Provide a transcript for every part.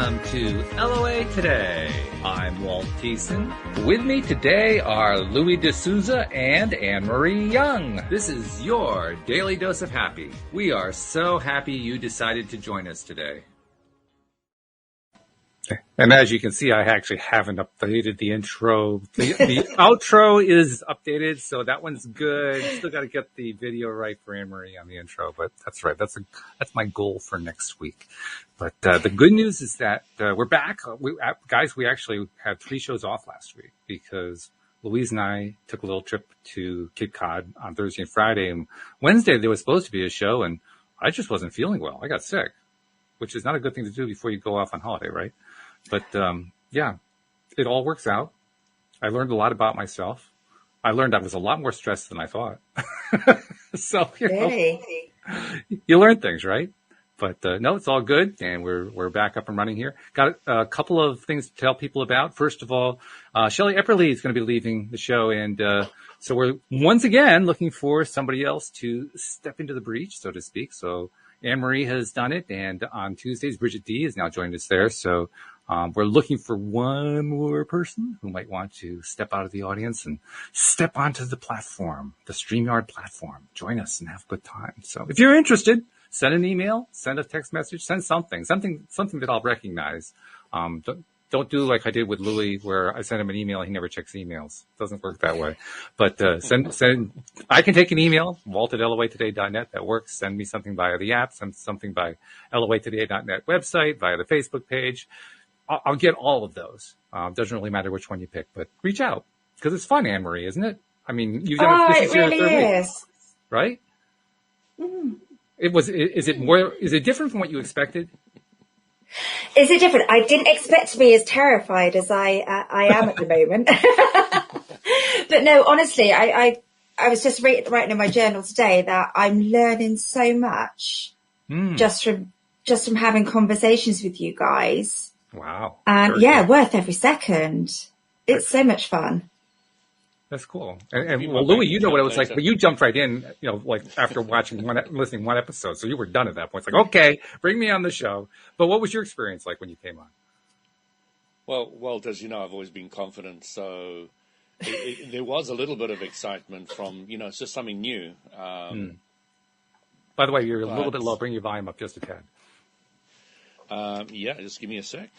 welcome to LOA Today. I'm Walt Thiessen. With me today are Louis D'Souza and Anne-Marie Young. This is your Daily Dose of Happy. We are so happy you decided to join us today. And as you can see, I actually haven't updated the intro. The outro is updated, so that one's good. Still got to get the video right for Anne-Marie on the intro, but that's right. That's my goal for next week. But the good news is that we're back. Guys, we actually had 3 shows off last week because Louise and I took a little trip to Cape Cod on Thursday and Friday. And Wednesday, there was supposed to be a show, and I just wasn't feeling well. I got sick, which is not a good thing to do before you go off on holiday, right? But, yeah, it all works out. I learned a lot about myself. I learned I was a lot more stressed than I thought. So, you learn things, right? But, no, it's all good. And we're back up and running here. Got a couple of things to tell people about. First of all, Shelley Epperly is going to be leaving the show. And, so we're once again looking for somebody else to step into the breach, so to speak. So Anne-Marie has done it. And on Tuesdays, Bridget D is now joined us there. So, we're looking for one more person who might want to step out of the audience and step onto the platform, the StreamYard platform. Join us and have a good time. So if you're interested, send an email, send a text message, send something that I'll recognize. Don't do like I did with Louis, where I sent him an email. He never checks emails. It doesn't work that way. But, send, I can take an email, walt@loatoday.net. That works. Send me something via the app, send something by loatoday.net website, via the Facebook page. I'll get all of those. Doesn't really matter which one you pick, but reach out because it's fun, Anne-Marie, isn't it? I mean, you've done this is your really third is. week, right? Mm. Is it different from what you expected? Is it different? I didn't expect to be as terrified as I am at the moment. But no, honestly, I was just writing in my journal today that I'm learning so much just from having conversations with you guys. Wow. And worth every second. It's so much fun. That's cool. And well, Louis, you know what it was like, but you jumped right in, like after listening one episode. So you were done at that point. It's like, okay, bring me on the show. But what was your experience like when you came on? Well, Walt, as you know, I've always been confident. So there was a little bit of excitement from, it's just something new. By the way, you're a little bit low. Bring your volume up just a tad. Just give me a sec.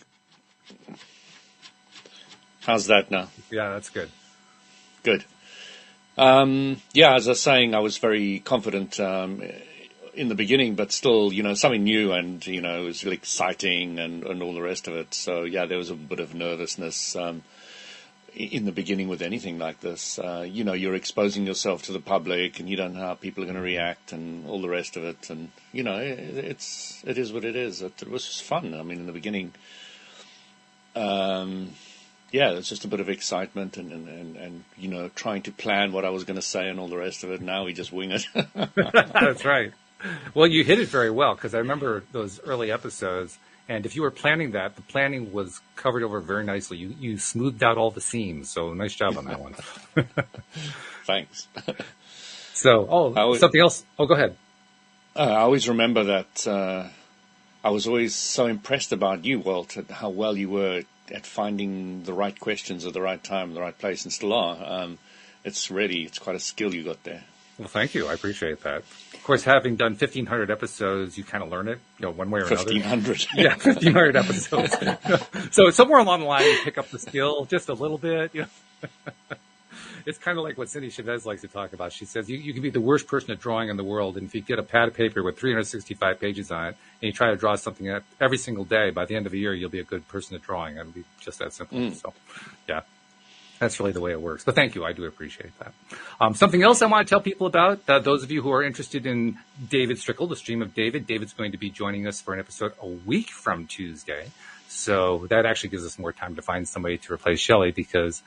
How's that now? Yeah, that's good. Good. As I was saying, I was very confident in the beginning, but still, something new and, it was really exciting and all the rest of it. So, there was a bit of nervousness in the beginning with anything like this. You're exposing yourself to the public and you don't know how people are going to react and all the rest of it. And, it is what it is. It was just fun. I mean, in the beginning, there's just a bit of excitement and trying to plan what I was going to say and all the rest of it. Now we just wing it. That's right. Well, you hit it very well because I remember those early episodes. And if you were planning that, the planning was covered over very nicely. You smoothed out all the seams. So nice job on that one. Thanks. So, something else. Oh, go ahead. I always remember that I was always so impressed about you, Walt, at how well you were at finding the right questions at the right time, the right place, and still are. It's quite a skill you got there. Well, thank you. I appreciate that. Of course, having done 1,500 episodes, you kind of learn it, one way or another. 1,500. Yeah, 1,500 episodes. So somewhere along the line, you pick up the skill just a little bit. It's kind of like what Cindy Chavez likes to talk about. She says you can be the worst person at drawing in the world, and if you get a pad of paper with 365 pages on it, and you try to draw something every single day, by the end of the year, you'll be a good person at drawing. It'll be just that simple. So, yeah. That's really the way it works. But thank you. I do appreciate that. Something else I want to tell people about, those of you who are interested in David Strickle, the Stream of David. David's going to be joining us for an episode a week from Tuesday. So that actually gives us more time to find somebody to replace Shelley because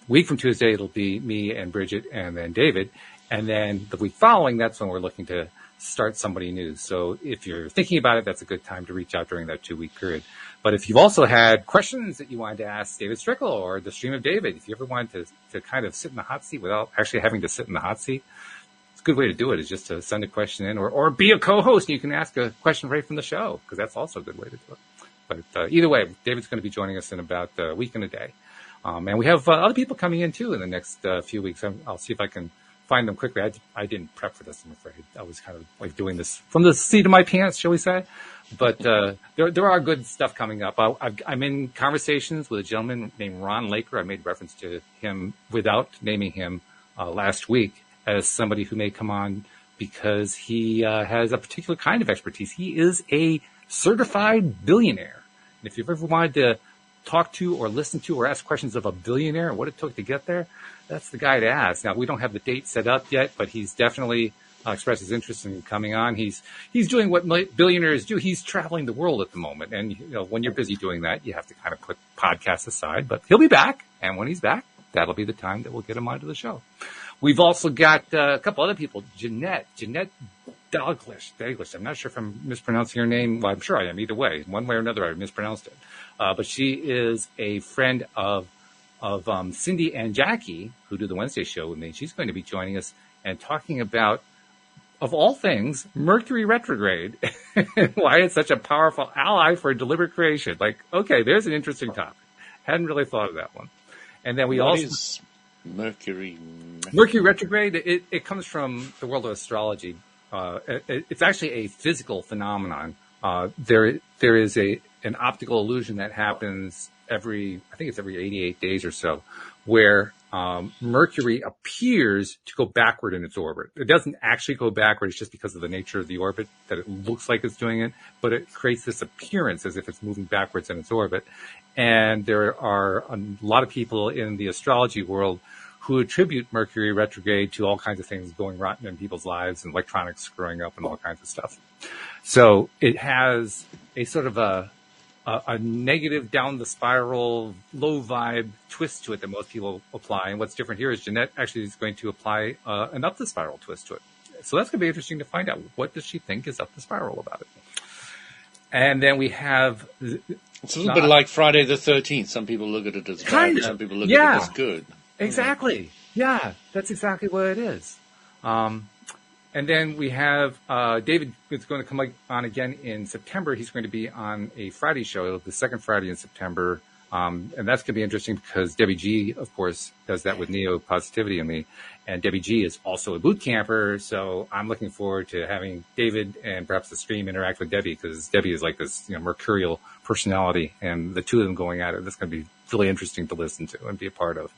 week from Tuesday, it'll be me and Bridget and then David. And then the week following, that's when we're looking to start somebody new. So if you're thinking about it, that's a good time to reach out during that 2-week period. But if you've also had questions that you wanted to ask David Strickle or the Stream of David, if you ever wanted to kind of sit in the hot seat without actually having to sit in the hot seat, it's a good way to do it is just to send a question in or be a co-host and you can ask a question right from the show because that's also a good way to do it. But either way, David's going to be joining us in about a week and a day. And we have other people coming in too in the next few weeks. I'll see if I can find them quickly. I didn't prep for this, I'm afraid. I was kind of like doing this from the seat of my pants, shall we say. But there are good stuff coming up. I'm in conversations with a gentleman named Ron Laker. I made reference to him without naming him last week as somebody who may come on because he has a particular kind of expertise. He is a certified billionaire. And if you've ever wanted to talk to or listen to or ask questions of a billionaire and what it took to get there, that's the guy to ask. Now, we don't have the date set up yet, but he's definitely expressed his interest in coming on. He's doing what billionaires do. He's traveling the world at the moment. And, when you're busy doing that, you have to kind of put podcasts aside. But he'll be back. And when he's back, that'll be the time that we'll get him onto the show. We've also got a couple other people. Jeanette Dalglish. I'm not sure if I'm mispronouncing her name. Well, I'm sure I am. Either way, one way or another, I mispronounced it. But she is a friend of Cindy and Jackie, who do the Wednesday show with me. She's going to be joining us and talking about, of all things, Mercury retrograde and why it's such a powerful ally for deliberate creation. Like, okay, there's an interesting topic. Hadn't really thought of that one. And then what is Mercury retrograde? It comes from the world of astrology. It's actually a physical phenomenon. There is an optical illusion that happens every 88 days or so, where Mercury appears to go backward in its orbit. It doesn't actually go backward. It's just because of the nature of the orbit that it looks like it's doing it, but it creates this appearance as if it's moving backwards in its orbit. And there are a lot of people in the astrology world who attribute Mercury retrograde to all kinds of things going rotten in people's lives and electronics screwing up and all kinds of stuff. So it has a sort of a negative down the spiral, low vibe twist to it that most people apply. And what's different here is Jeanette actually is going to apply an up the spiral twist to it. So that's going to be interesting to find out. What does she think is up the spiral about it? And then we have... It's a little bit like Friday the 13th. Some people look at it as bad, some people look at it as good. Exactly. Yeah, that's exactly what it is. And then we have David is going to come on again in September. He's going to be on a Friday show, the second Friday in September. And that's going to be interesting because Debbie G, of course, does that with Neo Positivity and me. And Debbie G is also a boot camper. So I'm looking forward to having David and perhaps the stream interact with Debbie because Debbie is like this mercurial personality. And the two of them going at it, that's going to be really interesting to listen to and be a part of.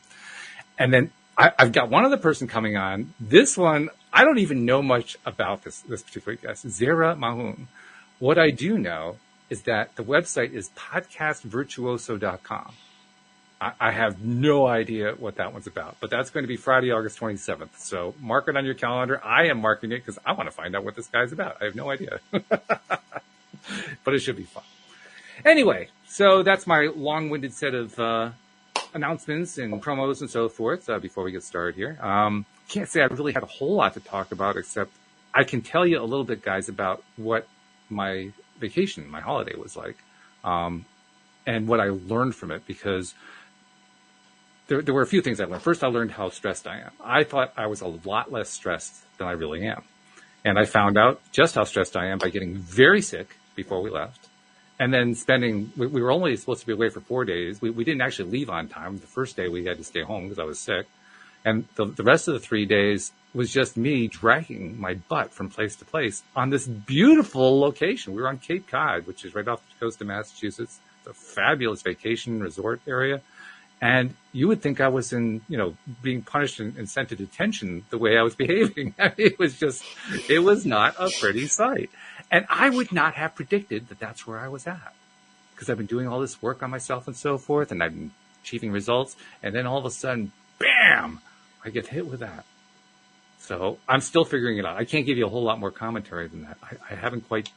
And then I've got one other person coming on. This one, I don't even know much about this particular guest, Zara Mahoun. What I do know is that the website is podcastvirtuoso.com. I have no idea what that one's about, but that's going to be Friday, August 27th. So mark it on your calendar. I am marking it because I want to find out what this guy's about. I have no idea, but it should be fun. Anyway, so that's my long-winded set of announcements and promos and so forth before we get started here. Can't say I really had a whole lot to talk about, except I can tell you a little bit, guys, about what my vacation, my holiday was like, and what I learned from it, because there were a few things I learned. First, I learned how stressed I am. I thought I was a lot less stressed than I really am. And I found out just how stressed I am by getting very sick before we left. And then we were only supposed to be away for 4 days. We didn't actually leave on time. The first day we had to stay home because I was sick. And the rest of the 3 days was just me dragging my butt from place to place on this beautiful location. We were on Cape Cod, which is right off the coast of Massachusetts. It's a fabulous vacation resort area. And you would think I was being punished and sent to detention the way I was behaving. It was not a pretty sight. And I would not have predicted that that's where I was at, because I've been doing all this work on myself and so forth, and I've been achieving results. And then all of a sudden, bam, I get hit with that. So I'm still figuring it out. I can't give you a whole lot more commentary than that. I haven't quite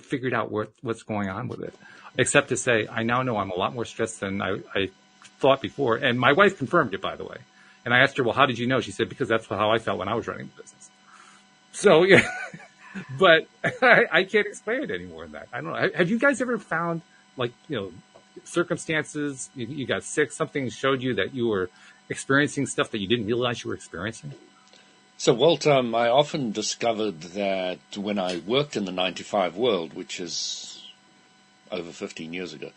figured out what's going on with it, except to say I now know I'm a lot more stressed than I thought before. And my wife confirmed it, by the way. And I asked her, well, how did you know? She said, because that's how I felt when I was running the business. So, yeah, but I can't explain it any more than that. I don't know. Have you guys ever found, circumstances, you got sick, something showed you that you were experiencing stuff that you didn't realize you were experiencing? So, Walt, I often discovered that when I worked in the 9 to 5 world, which is over 15 years ago,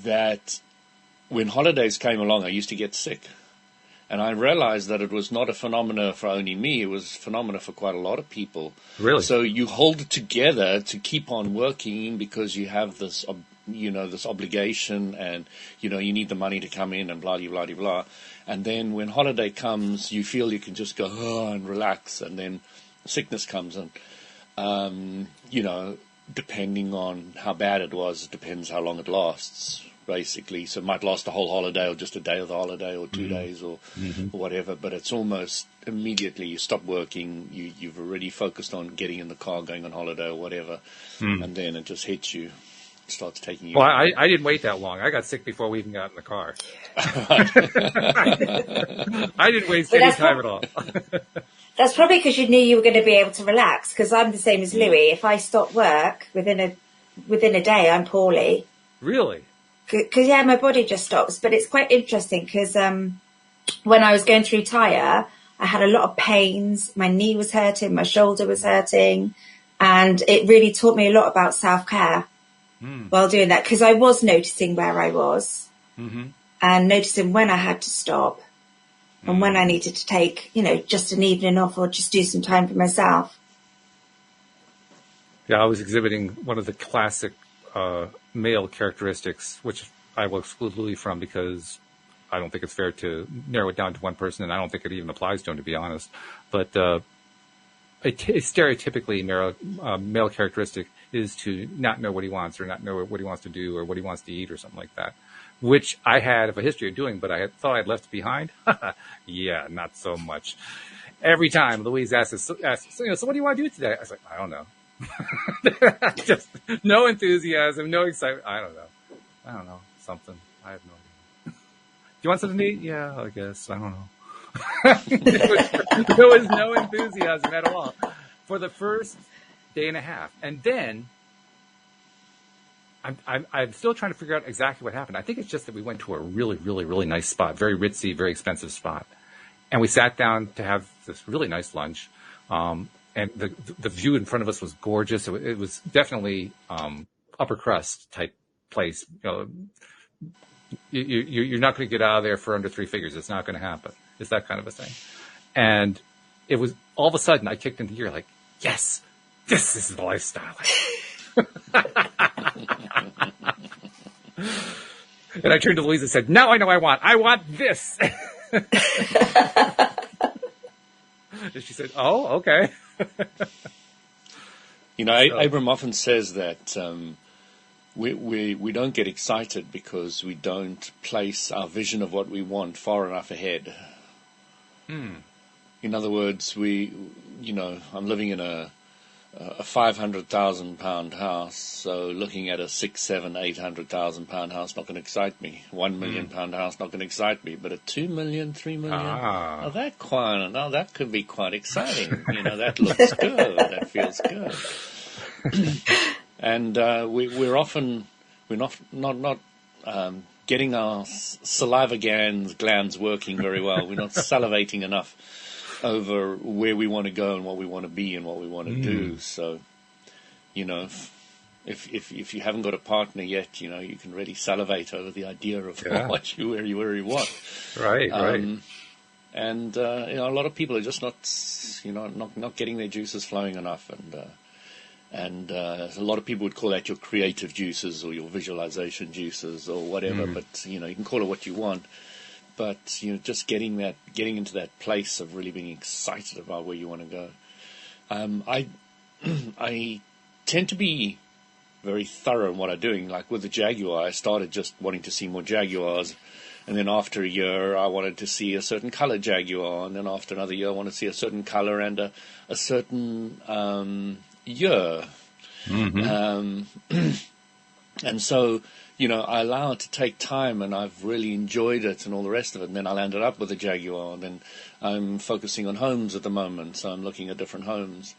that when holidays came along, I used to get sick. And I realized that it was not a phenomena for only me. It was a phenomena for quite a lot of people. Really? So you hold it together to keep on working because you have this, this obligation, and, you need the money to come in and blah, blah, blah, blah. And then when holiday comes, you feel you can just go and relax. And then sickness comes. And, depending on how bad it was, it depends how long it lasts. Basically, so it might last a whole holiday or just a day of the holiday or 2 days or whatever, but it's almost immediately you stop working, you've already focused on getting in the car, going on holiday or whatever, and then it just hits you, starts taking you. Well, I didn't wait that long. I got sick before we even got in the car. I didn't waste any time at all. That's probably because you knew you were going to be able to relax, because I'm the same as Louis. If I stop work within a day, I'm poorly. Really? Because, my body just stops. But it's quite interesting because when I was going through Tyre, I had a lot of pains. My knee was hurting, my shoulder was hurting. And it really taught me a lot about self-care while doing that, because I was noticing where I was and noticing when I had to stop and when I needed to take, just an evening off or just do some time for myself. Yeah, I was exhibiting one of the classic male characteristics, which I will exclude Louis from because I don't think it's fair to narrow it down to one person, and I don't think it even applies to him, to be honest. But a stereotypically male characteristic is to not know what he wants, or not know what he wants to do, or what he wants to eat, or something like that, which I had a history of doing, but I thought I'd left behind. Yeah, not so much. Every time Louise asks, so what do you want to do today? I was like, I don't know. Just no enthusiasm, no excitement. I don't know. Something. I have no idea. Do you want something to eat? Yeah, I guess. I don't know. There was no enthusiasm at all for the first day and a half. And then I'm still trying to figure out exactly what happened. I think it's just that we went to a really, really, really nice spot, very ritzy, very expensive spot. And we sat down to have this really nice lunch. And the view in front of us was gorgeous. It was definitely upper crust type place. You're not going to get out of there for under 3 figures. It's not going to happen. It's that kind of a thing. And it was all of a sudden I kicked into gear like, yes, this is the lifestyle. And I turned to Louise and said, now I know I want this. And she said, oh, okay. Abram often says that we don't get excited because we don't place our vision of what we want far enough ahead. In other words, I'm living in a £500,000 house, so looking at a £600,000, £700,000, £800,000 house not going to excite me. £1 million house not going to excite me, but a 2 million, 3 million, that could be quite exciting. That looks good, that feels good. And we're not getting our saliva glands working very well. We're not salivating enough over where we want to go and what we want to be and what we want to do. So, if you haven't got a partner yet, you can really salivate over the idea of where you want. Right. And a lot of people are just not getting their juices flowing enough, and a lot of people would call that your creative juices or your visualization juices or whatever. But you can call it what you want. But just getting into that place of really being excited about where you want to go. I tend to be very thorough in what I'm doing. Like with the Jaguar, I started just wanting to see more Jaguars, and then after a year, I wanted to see a certain color Jaguar, and then after another year, I wanted to see a certain color and a certain year. And so, I allow it to take time, and I've really enjoyed it and all the rest of it. And then I landed up with a Jaguar, and then I'm focusing on homes at the moment, so I'm looking at different homes.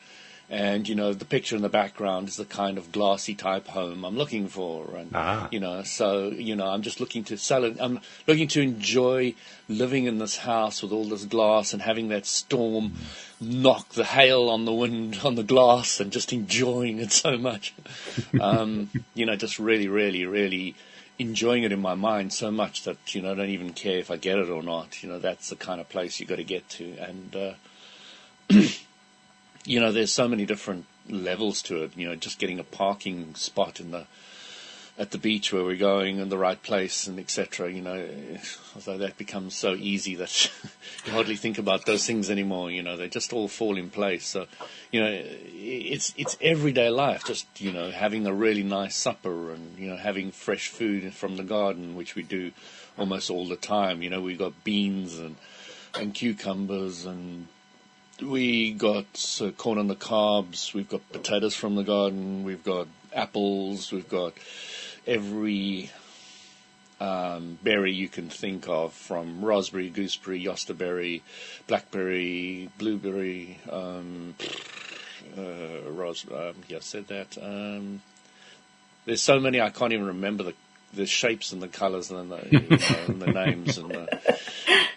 And, the picture in the background is the kind of glassy type home I'm looking for. And, so, I'm just looking to sell it. I'm looking to enjoy living in this house with all this glass and having that storm knock the hail on the wind on the glass and just enjoying it so much. Just really, really, really enjoying it in my mind so much that, I don't even care if I get it or not. That's the kind of place you got to get to. And, there's so many different levels to it. Just getting a parking spot at the beach where we're going in the right place and etc. Although that becomes so easy that you hardly think about those things anymore. They just all fall in place. So, it's everyday life. Just having a really nice supper and having fresh food from the garden, which we do almost all the time. We've got beans and cucumbers and we got corn on the cobs, we've got potatoes from the garden, we've got apples, we've got every berry you can think of, from raspberry, gooseberry, yosterberry, blackberry, blueberry, I said that. There's so many I can't even remember the shapes and the colours and and the names and the...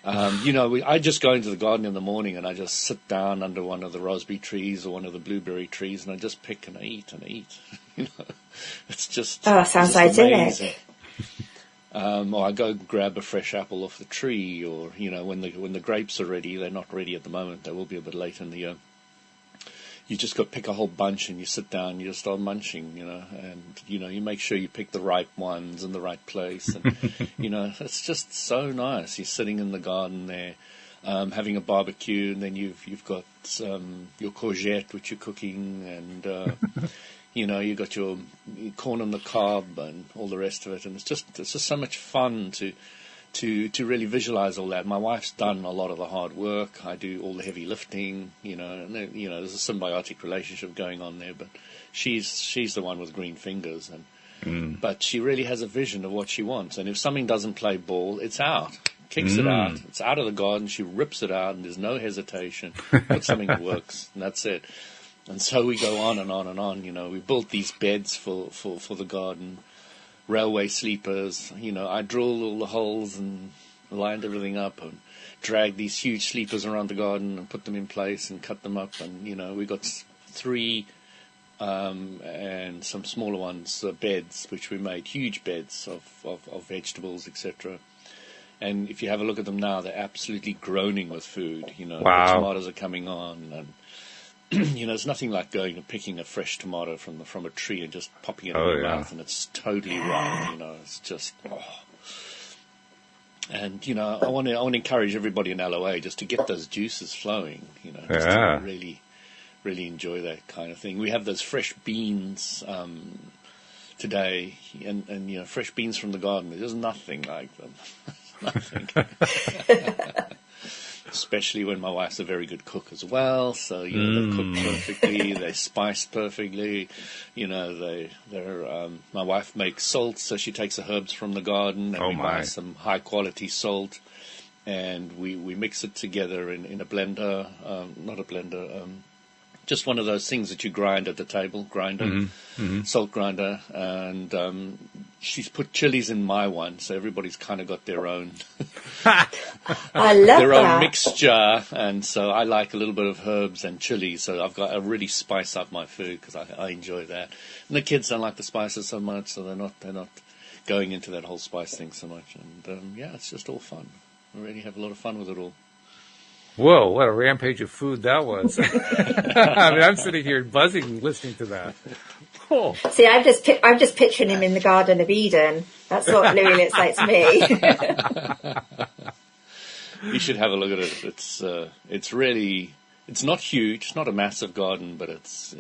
I just go into the garden in the morning and I just sit down under one of the raspberry trees or one of the blueberry trees and I just pick and I eat and eat. It's just sounds idyllic. Or I go grab a fresh apple off the tree, or when the grapes are ready. They're not ready at the moment. They will be a bit late in the year. You just got to pick a whole bunch and you sit down and you just start munching, and, you make sure you pick the ripe ones in the right place. And, it's just so nice. You're sitting in the garden there, having a barbecue, and then you've got, your courgette, which you're cooking, and, you've got your corn on the cob and all the rest of it. And it's just so much fun to really visualize all that. My wife's done a lot of the hard work. I do all the heavy lifting, and there's a symbiotic relationship going on there, but she's the one with green fingers, and but she really has a vision of what she wants. And if something doesn't play ball, it's out. Kicks it out. It's out of the garden. She rips it out, and there's no hesitation. But something that works, and that's it. And so we go on and on and on. We built these beds for the garden. Railway sleepers, I drilled all the holes and lined everything up and dragged these huge sleepers around the garden and put them in place and cut them up. And, we got 3 and some smaller ones, beds, which we made, huge beds of vegetables, etc. And if you have a look at them now, they're absolutely groaning with food. Wow. The tomatoes are coming on, and there's nothing like going and picking a fresh tomato from a tree and just popping it in your mouth, and it's totally right. It's just, And I want to encourage everybody in LOA just to get those juices flowing. Just to really, really enjoy that kind of thing. We have those fresh beans today, and fresh beans from the garden. There's nothing like them. Nothing. Especially when my wife's a very good cook as well. So, they cook perfectly, they spice perfectly. My wife makes salt, so she takes the herbs from the garden and we buy some high quality salt, and we mix it together in a blender, not a blender, just one of those things that you grind at the table, grinder, salt grinder, and she's put chilies in my one, so everybody's kind of got their own, I love their that. own mixture, and so I like a little bit of herbs and chilies, so I really spice up my food because I enjoy that. And the kids don't like the spices so much, so they're not going into that whole spice thing so much, and it's just all fun. I really have a lot of fun with it all. Whoa, what a rampage of food that was. I'm sitting here buzzing listening to that. Cool. See, I'm just picturing him in the Garden of Eden. That's what Louis looks like to me. You should have a look at it. It's really, it's not huge. It's not a massive garden, but it's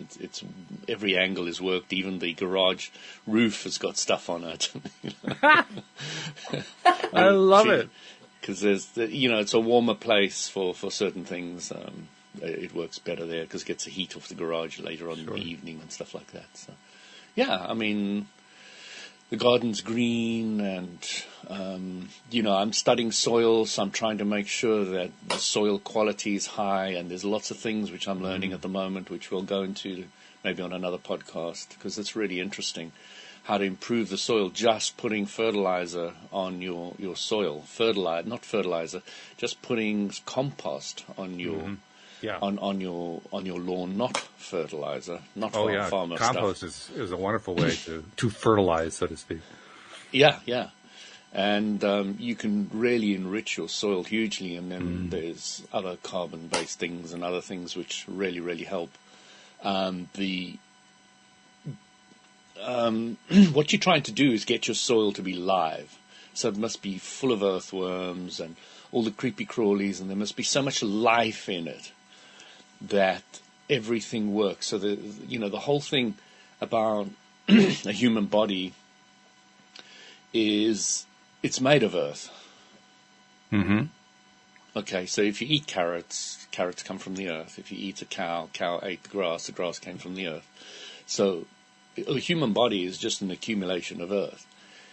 every angle is worked. Even the garage roof has got stuff on it. I love it. Because it's a warmer place for certain things. It works better there because it gets the heat off the garage later on in the evening and stuff like that. So, the garden's green, and I'm studying soil, so I'm trying to make sure that the soil quality is high, and there's lots of things which I'm learning at the moment, which we'll go into maybe on another podcast, because it's really interesting how to improve the soil, just putting fertilizer on your soil. Not fertilizer, just putting compost on your on your lawn, not fertilizer, not farmer compost stuff. is a wonderful way to fertilize, so to speak. Yeah. And you can really enrich your soil hugely, and then there's other carbon-based things and other things which really, really help. What you're trying to do is get your soil to be live. So it must be full of earthworms and all the creepy crawlies, and there must be so much life in it that everything works. So the whole thing about a human body is it's made of earth. Mm-hmm. Okay, so if you eat carrots come from the earth. If you eat a cow ate the grass came from the earth. So the human body is just an accumulation of earth.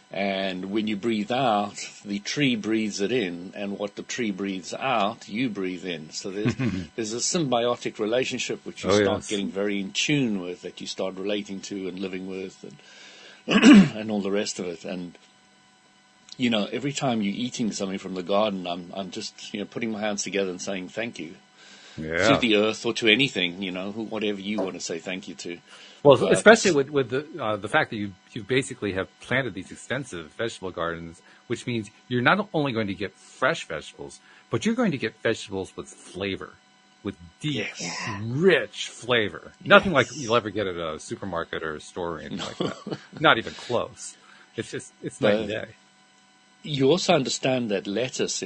And when you breathe out, the tree breathes it in, and what the tree breathes out, you breathe in. So there's a symbiotic relationship which you start getting very in tune with, that you start relating to and living with, and and all the rest of it. And every time you're eating something from the garden, I'm just putting my hands together and saying thank you to the earth, or to anything, whatever you want to say thank you to. Well, especially with the fact that you basically have planted these extensive vegetable gardens, which means you're not only going to get fresh vegetables, but you're going to get vegetables with flavor, with deep, rich flavor. Nothing like you'll ever get at a supermarket or a store or anything like that. Not even close. It's night and day. You also understand that lettuce,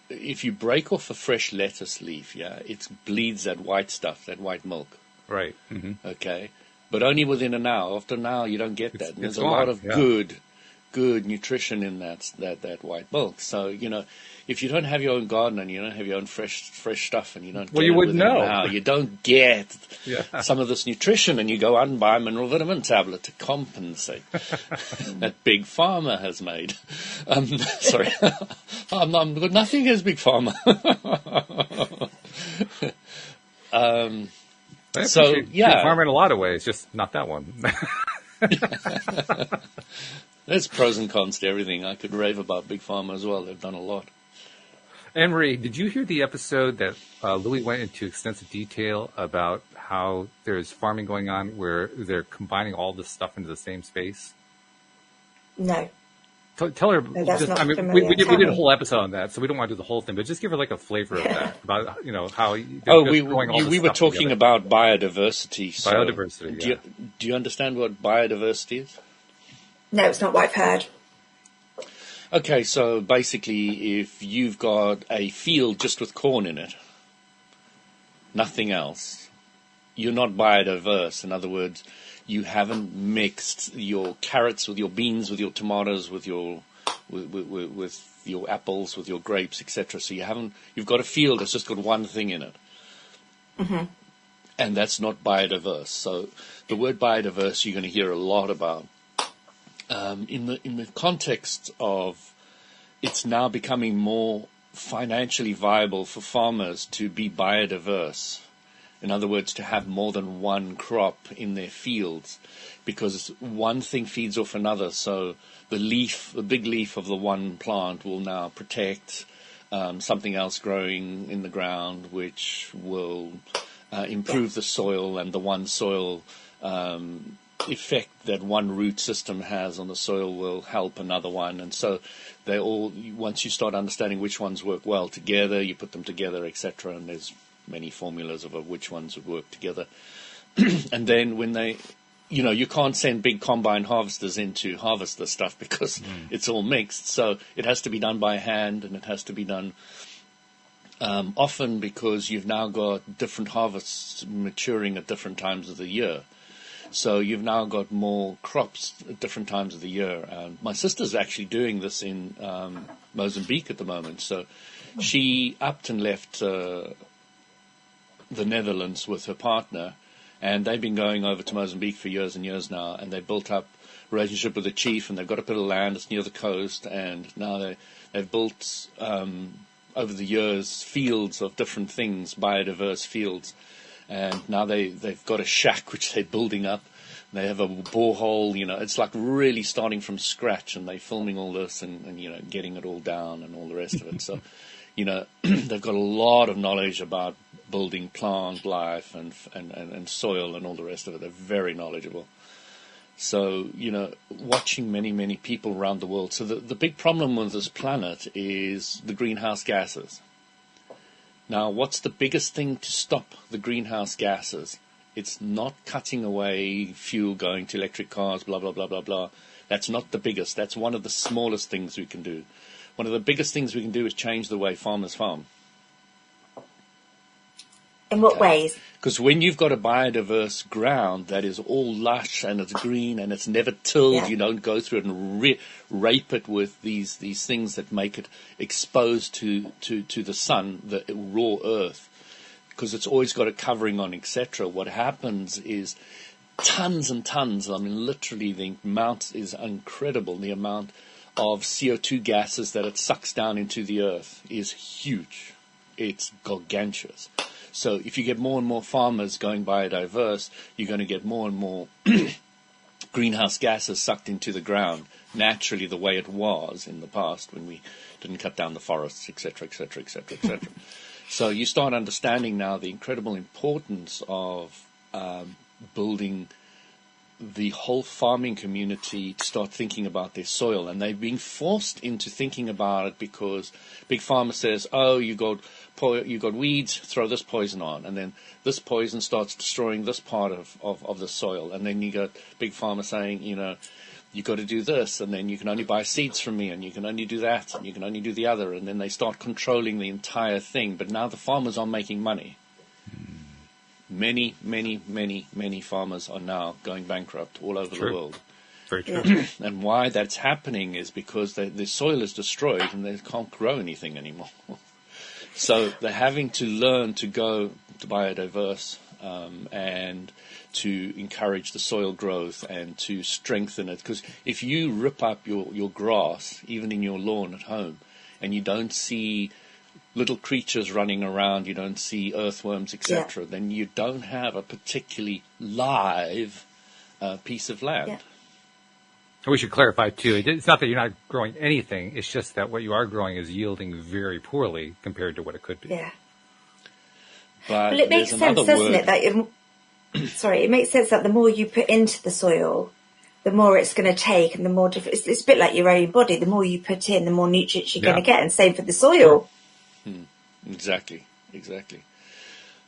if you break off a fresh lettuce leaf, it bleeds that white stuff, that white milk. Right. Mm-hmm. Okay. But only within an hour. After an hour, you don't get that. There's a gone. lot of good nutrition in that white milk. So, if you don't have your own garden and you don't have your own fresh stuff, and you don't you wouldn't know. An hour, you don't get some of this nutrition, and you go out and buy a mineral vitamin tablet to compensate. That Big Pharma has made. Sorry. I'm got nothing against Big Pharma. So Big Pharma in a lot of ways, just not that one. There's pros and cons to everything. I could rave about Big Pharma as well. They've done a lot. Anne-Marie, did you hear the episode that Louis went into extensive detail about how there's farming going on where they're combining all this stuff into the same space? No. Tell her. No, that's not we did a whole episode on that, so we don't want to do the whole thing, but just give her like a flavor of that about how. We were talking about biodiversity. So biodiversity. Do you understand what biodiversity is? No, it's not what I've heard. Okay, so basically, if you've got a field just with corn in it, nothing else, you're not biodiverse. In other words, you haven't mixed your carrots with your beans, with your tomatoes, with your apples, with your grapes, etc. So you've got a field that's just got one thing in it. Mm-hmm. And that's not biodiverse. So the word biodiverse you're going to hear a lot about. In the context of it's now becoming more financially viable for farmers to be biodiverse. In other words, to have more than one crop in their fields, because one thing feeds off another. So the big leaf of the one plant will now protect something else growing in the ground, which will improve the soil, and the one soil effect that one root system has on the soil will help another one. And so they all, once you start understanding which ones work well together, you put them together, etc. And there's many formulas of which ones would work together. And then when they, you can't send big combine harvesters in to harvest the stuff because it's all mixed. So it has to be done by hand, and it has to be done often because you've now got different harvests maturing at different times of the year. So you've now got more crops at different times of the year. My sister's actually doing this in Mozambique at the moment. So she upped and left the Netherlands with her partner And they've been going over to Mozambique for years and years now, and they've built up a relationship with the chief, and they've got a bit of land. It's near the coast, and now they've built, over the years, fields of different things, biodiverse fields. And now they've got a shack which they're building up. They have a borehole, it's like really starting from scratch, and they're filming all this and getting it all down and all the rest of it. So, they've got a lot of knowledge about building plant life and soil and all the rest of it. They're very knowledgeable. So, watching many, many people around the world. So the big problem with this planet is the greenhouse gases. Now, what's the biggest thing to stop the greenhouse gases? It's not cutting away fuel going to electric cars, blah, blah, blah, blah, blah. That's not the biggest. That's one of the smallest things we can do. One of the biggest things we can do is change the way farmers farm. In what ways? Because when you've got a biodiverse ground that is all lush and it's green and it's never tilled, you don't go through it and rape it with these things that make it exposed to the sun, the raw earth, because it's always got a covering on, etc. What happens is tons and tons, literally the amount is incredible. The amount of CO2 gases that it sucks down into the earth is huge. It's gargantuous. So if you get more and more farmers going biodiverse, you're going to get more and more greenhouse gases sucked into the ground, naturally the way it was in the past when we didn't cut down the forests, etc., etc., etc., etc. So you start understanding now the incredible importance of building the whole farming community to start thinking about their soil. And they're being forced into thinking about it because Big Pharma says, oh, you got weeds, throw this poison on. And then this poison starts destroying this part of the soil. And then you got Big Pharma saying, you got to do this, and then you can only buy seeds from me, and you can only do that, and you can only do the other. And then they start controlling the entire thing. But now the farmers are making money. Many, many, many, many farmers are now going bankrupt all over the world. Very true. Yeah. And why that's happening is because the soil is destroyed and they can't grow anything anymore. So they're having to learn to go to biodiverse and to encourage the soil growth and to strengthen it. Because if you rip up your grass, even in your lawn at home, and you don't see little creatures running around, you don't see earthworms, etc., then you don't have a particularly live piece of land. Yeah. We should clarify, too, it's not that you're not growing anything, it's just that what you are growing is yielding very poorly compared to what it could be. Yeah. But well, it makes sense, doesn't it? That it makes sense that the more you put into the soil, the more it's going to take, and the more different. It's a bit like your own body. The more you put in, the more nutrients you're going to get, and same for the soil. Exactly.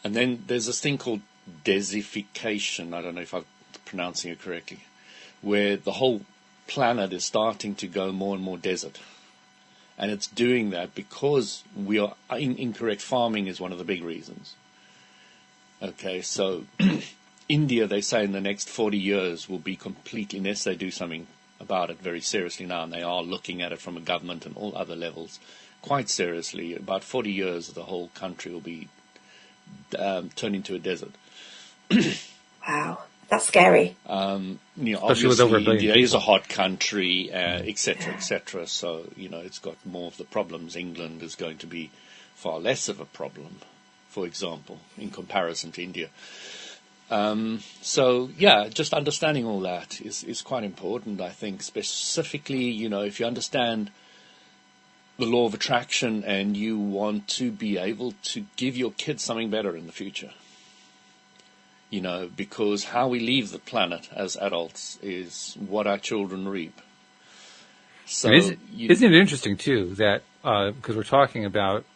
And then there's this thing called desertification. I don't know if I'm pronouncing it correctly, where the whole planet is starting to go more and more desert. And it's doing that because we are incorrect farming is one of the big reasons. Okay, so India, they say in the next 40 years will be completely, unless they do something about it very seriously now, and they are looking at it from a government and all other levels quite seriously, about 40 years the whole country will be turned into a desert. Wow, that's scary. Obviously with over 1 billion India people. is a hot country, et cetera, so, it's got more of the problems. England is going to be far less of a problem, for example, in comparison to India. Just understanding all that is quite important, I think, specifically, if you understand the law of attraction and you want to be able to give your kids something better in the future. Because how we leave the planet as adults is what our children reap. So Isn't it interesting, too, that because we're talking about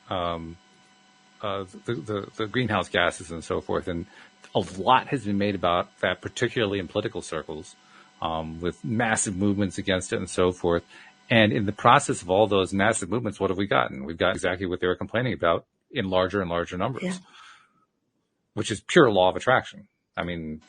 the greenhouse gases and so forth, and a lot has been made about that, particularly in political circles, with massive movements against it and so forth. And in the process of all those massive movements, what have we gotten? We've got exactly what they were complaining about in larger and larger numbers, which is pure law of attraction.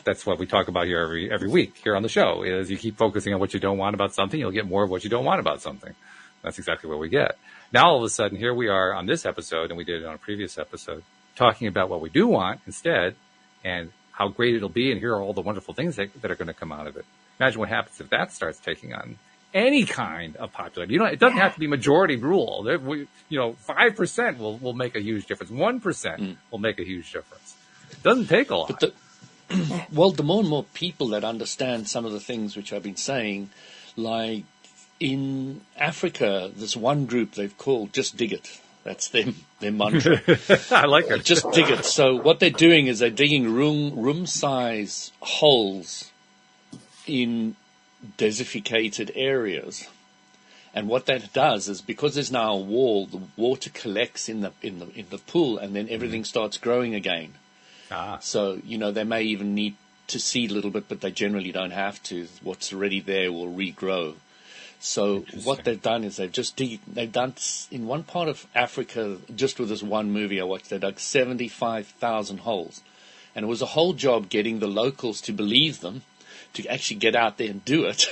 That's what we talk about here every week here on the show, is you keep focusing on what you don't want about something, you'll get more of what you don't want about something. That's exactly what we get. Now, all of a sudden, here we are on this episode, and we did it on a previous episode, talking about what we do want instead. And how great it'll be, and here are all the wonderful things that are going to come out of it. Imagine what happens if that starts taking on any kind of popularity. It doesn't have to be majority rule. 5% will make a huge difference. 1% will make a huge difference. It doesn't take a lot. But the more and more people that understand some of the things which I've been saying, like in Africa, this one group they've called Just Dig It. That's their mantra. I like it. Just dig it. So what they're doing is they're digging room-size holes in desertificated areas. And what that does is, because there's now a wall, the water collects in the pool, and then everything starts growing again. So, they may even need to seed a little bit, but they generally don't have to. What's already there will regrow. So what they've done is they've done in one part of Africa, just with this one movie I watched, they dug 75,000 holes. And it was a whole job getting the locals to believe them, to actually get out there and do it.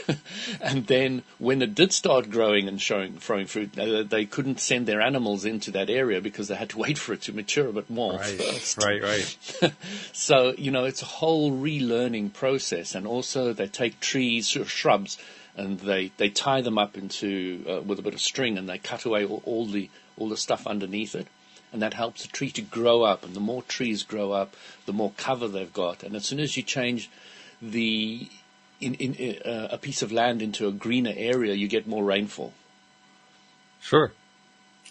And then when it did start growing and throwing fruit, they couldn't send their animals into that area because they had to wait for it to mature a bit more first. Right. So, it's a whole relearning process. And also they take trees or shrubs, and they tie them up into with a bit of string, and they cut away all the stuff underneath it. And that helps the tree to grow up. And the more trees grow up, the more cover they've got. And as soon as you change a piece of land into a greener area, you get more rainfall. Sure.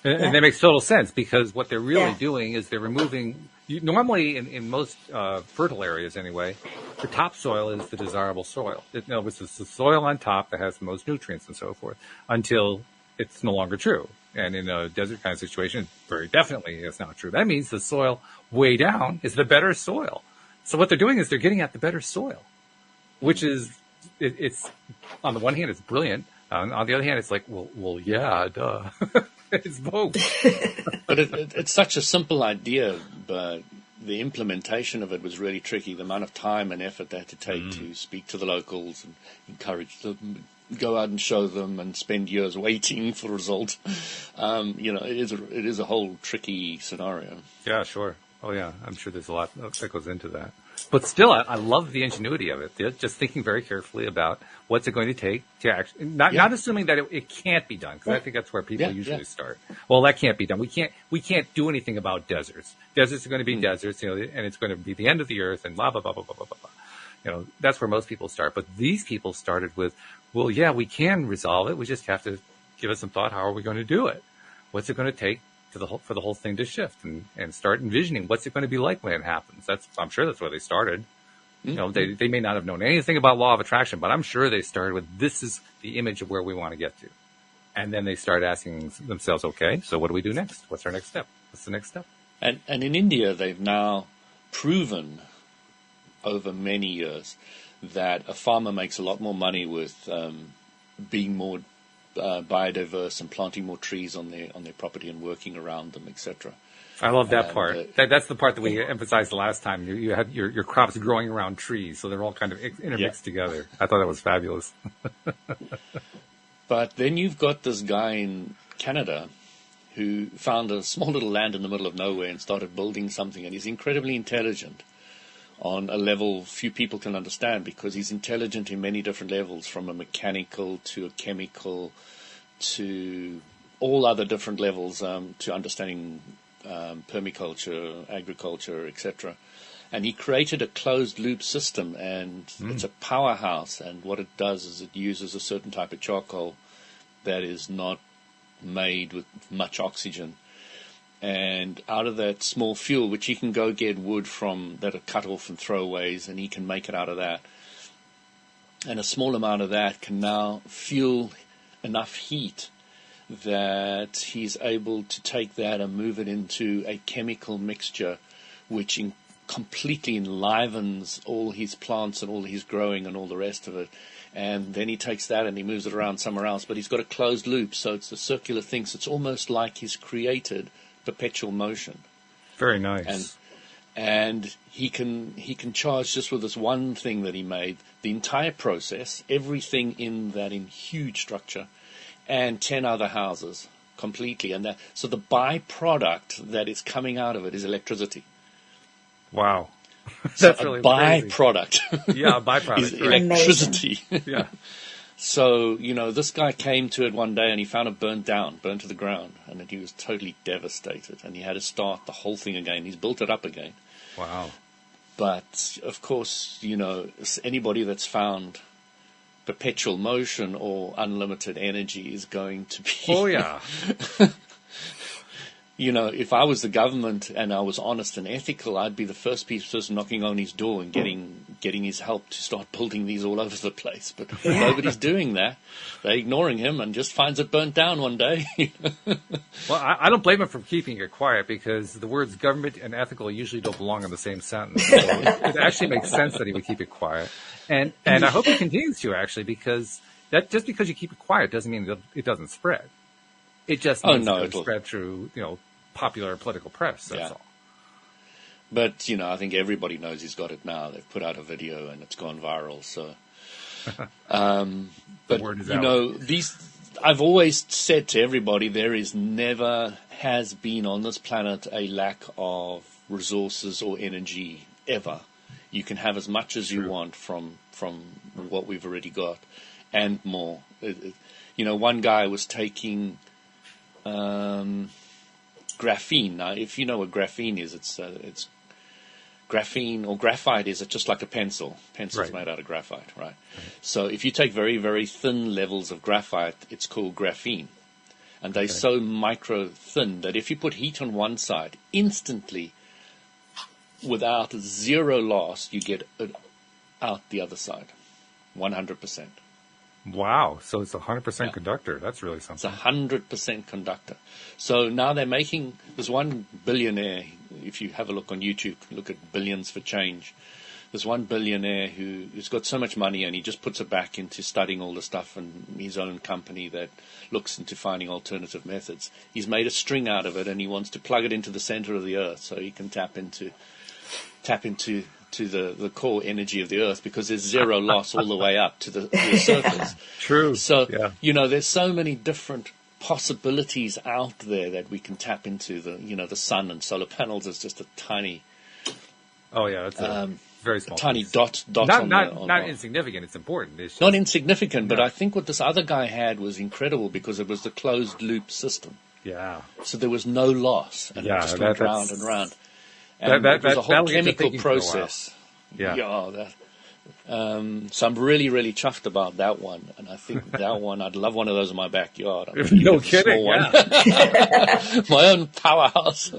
And that makes total sense, because what they're really doing is they're removing, normally in most fertile areas anyway, the topsoil is the desirable soil. It's the soil on top that has the most nutrients and so forth, until it's no longer true. And in a desert kind of situation, very definitely it's not true. That means the soil way down is the better soil. So what they're doing is they're getting at the better soil, which is, it's on the one hand, it's brilliant. On the other hand, it's like, well, yeah, duh. It's both. But it's such a simple idea, but the implementation of it was really tricky. The amount of time and effort they had to take to speak to the locals and encourage them, go out and show them, and spend years waiting for a result. It is a whole tricky scenario. Yeah, sure. Oh, yeah. I'm sure there's a lot that goes into that. But still, I love the ingenuity of it. They're just thinking very carefully about what's it going to take to actually, not assuming that it can't be done, because I think that's where people usually start. Well, that can't be done. We can't do anything about deserts. Deserts are going to be deserts, and it's going to be the end of the earth, and blah, blah, blah, blah, blah, blah, blah. That's where most people start. But these people started with, well, yeah, we can resolve it. We just have to give it some thought. How are we going to do it? What's it going to take for the whole thing to shift, and start envisioning what's it going to be like when it happens? I'm sure that's where they started. They may not have known anything about law of attraction, but I'm sure they started with, this is the image of where we want to get to. And then they start asking themselves, okay, so what do we do next? What's our next step? What's the next step? And in India, they've now proven over many years that a farmer makes a lot more money with being more biodiverse and planting more trees on their property and working around them, etc. I love that part. That's the part that we emphasized the last time. You had your crops growing around trees, so they're all kind of intermixed together. I thought that was fabulous. But then you've got this guy in Canada who found a small little land in the middle of nowhere and started building something, and he's incredibly intelligent on a level few people can understand, because he's intelligent in many different levels, from a mechanical to a chemical to all other different levels, to understanding permaculture, agriculture, etc. And he created a closed loop system, and it's a powerhouse. And what it does is it uses a certain type of charcoal that is not made with much oxygen. And out of that small fuel, which he can go get wood from that are cut off and throwaways, and he can make it out of that. And a small amount of that can now fuel enough heat that he's able to take that and move it into a chemical mixture which completely enlivens all his plants and all his growing and all the rest of it. And then he takes that and he moves it around somewhere else. But he's got a closed loop, so it's a circular thing. So it's almost like he's created perpetual motion. Very nice. And he can charge, just with this one thing that he made, the entire process, everything in huge structure, and 10 other houses completely. And so the byproduct that is coming out of it is electricity. Wow. That's really crazy. byproduct. Yeah, a byproduct. is Right. electricity. Yeah. So, this guy came to it one day and he found it burnt to the ground, and he was totally devastated, and he had to start the whole thing again. He's built it up again. Wow. But, of course, anybody that's found perpetual motion or unlimited energy is going to be... Oh, yeah. If I was the government and I was honest and ethical, I'd be the first person knocking on his door and getting his help to start building these all over the place. But nobody's doing that. They're ignoring him and just finds it burnt down one day. Well, I don't blame him for keeping it quiet, because the words government and ethical usually don't belong in the same sentence. So it actually makes sense that he would keep it quiet. And I hope he continues to, actually, because that just because you keep it quiet doesn't mean that it doesn't spread. It just means it doesn't spread through, popular political press. That's all. But, I think everybody knows he's got it now. They've put out a video and it's gone viral. So, but, word is out. I've always said to everybody, there has been on this planet a lack of resources or energy ever. You can have as much as you want from what we've already got and more. One guy was taking, graphene. Now, if you know what graphene is, it's graphene or graphite is just like a pencil. Pencil's made out of graphite, right? So if you take very, very thin levels of graphite, it's called graphene. And they're so micro thin that if you put heat on one side, instantly, without zero loss, you get it out the other side. 100%. Wow. So it's 100% conductor. That's really something. It's 100% conductor. So now there's one billionaire, if you have a look on YouTube, look at Billions for Change. There's one billionaire who's got so much money and he just puts it back into studying all the stuff and his own company that looks into finding alternative methods. He's made a string out of it and he wants to plug it into the center of the earth so he can tap into the core energy of the earth, because there's zero loss all the way up to the surface. True. So, there's so many different possibilities out there that we can tap into. The sun and solar panels is just a tiny... Oh, yeah, that's a very small tiny piece. dot not insignificant. It's important. It's just, not insignificant, but I think what this other guy had was incredible because it was the closed-loop system. Yeah. So there was no loss, and it just went round and round. And it was a whole chemical process. So I'm really, really chuffed about that one. And I think that one, I'd love one of those in my backyard. No kidding. My own powerhouse.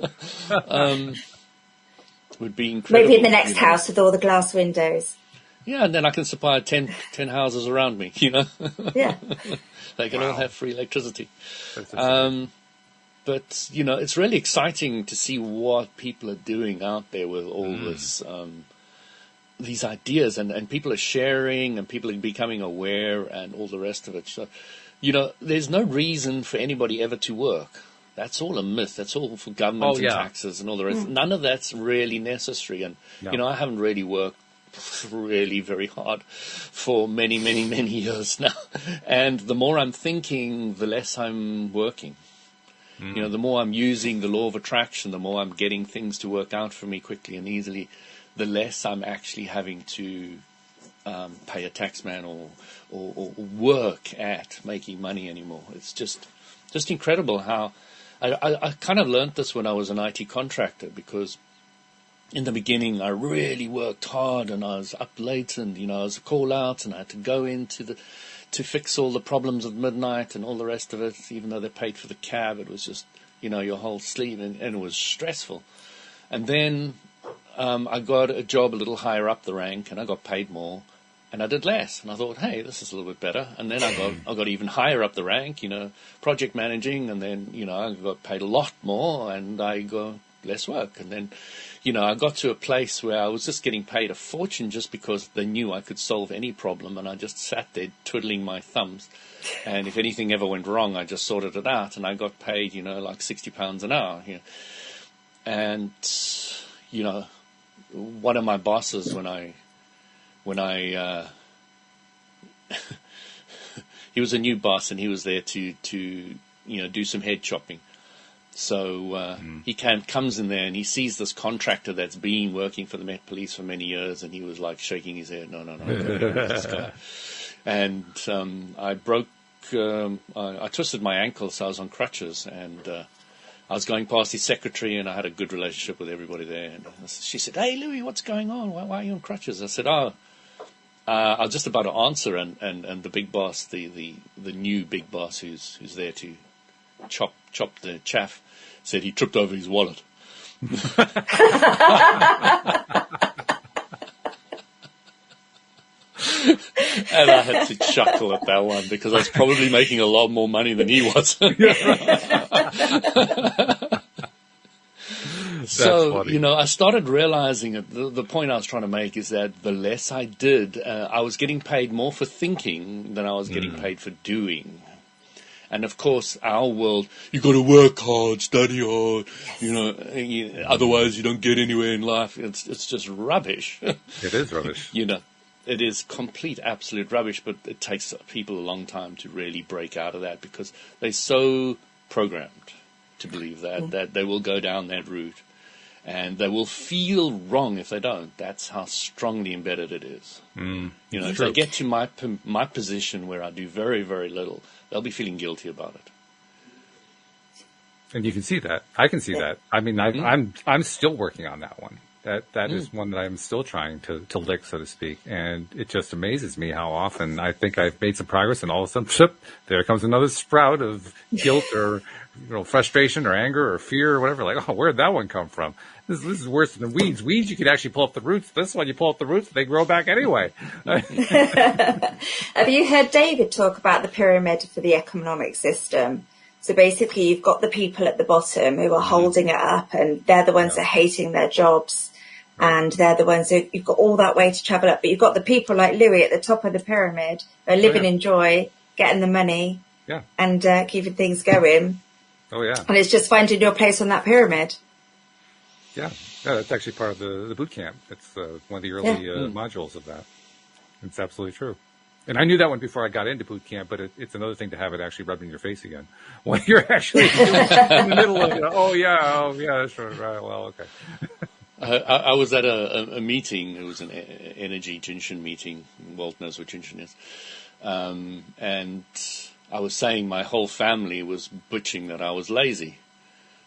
Would be incredible. Maybe in the next house with all the glass windows. Yeah, and then I can supply 10 houses around me, Yeah. They can all have free electricity. But, it's really exciting to see what people are doing out there with all this, these ideas, and people are sharing and people are becoming aware and all the rest of it. So, there's no reason for anybody ever to work. That's all a myth. That's all for government and taxes and all the rest. None of that's really necessary. And, I haven't really worked really very hard for many, many, many years now. And the more I'm thinking, the less I'm working. The more I'm using the law of attraction, the more I'm getting things to work out for me quickly and easily, the less I'm actually having to pay a taxman or work at making money anymore. It's just incredible how I kind of learned this when I was an IT contractor, because in the beginning I really worked hard and I was up late and, I was a call out and I had to go to fix all the problems at midnight and all the rest of it. Even though they paid for the cab, it was just, your whole sleeve, and it was stressful. And then I got a job a little higher up the rank and I got paid more and I did less. And I thought, hey, this is a little bit better. And then I got even higher up the rank, project managing, and then, I got paid a lot more and I got less work. And then, I got to a place where I was just getting paid a fortune just because they knew I could solve any problem, and I just sat there twiddling my thumbs. And if anything ever went wrong, I just sorted it out, and I got paid, like £60 an hour. And, one of my bosses, when I he was a new boss and he was there to do some head chopping. So he comes in there and he sees this contractor that's been working for the Met Police for many years, and he was like shaking his head, no, this guy. And I twisted my ankle, so I was on crutches, and I was going past his secretary, and I had a good relationship with everybody there. And she said, "Hey, Louis, what's going on? Why are you on crutches?" I said, I was just about to answer, and the big boss, the new big boss who's there to chop the chaff, said he tripped over his wallet. And I had to chuckle at that one because I was probably making a lot more money than he was. So, I started realizing it. The point I was trying to make is that the less I did, I was getting paid more for thinking than I was getting paid for doing. And of course, our world, you got to work hard, study hard, otherwise you don't get anywhere in life. It's just rubbish. It is rubbish. It is complete, absolute rubbish, but it takes people a long time to really break out of that because they're so programmed to believe that they will go down that route, and they will feel wrong if they don't. That's how strongly embedded it is. If they get to my position where I do very, very little, they'll be feeling guilty about it. And you can see that. I can see that. I mean, I'm still working on that one. That is one that I'm still trying to lick, so to speak. And it just amazes me how often I think I've made some progress, and all of a sudden, there comes another sprout of guilt or frustration or anger or fear or whatever. Like, oh, where'd that one come from? This is worse than weeds. Weeds, you could actually pull up the roots. This one, you pull up the roots, they grow back anyway. Have you heard David talk about the pyramid for the economic system? So basically, you've got the people at the bottom who are holding it up, and they're the ones that are hating their jobs. And they're the ones who you've got all that way to travel up. But you've got the people like Louis at the top of the pyramid who are living in joy, getting the money, and keeping things going. Oh, yeah. And it's just finding your place on that pyramid. Yeah, that's actually part of the boot camp. It's one of the early modules of that. It's absolutely true. And I knew that one before I got into boot camp, but it's another thing to have it actually rubbed in your face again. When you're actually in the middle of it, oh, yeah, that's right. Well, okay. I was at a meeting. It was an energy Jinshin meeting. Walt knows what Jinshin is. And I was saying my whole family was bitching that I was lazy.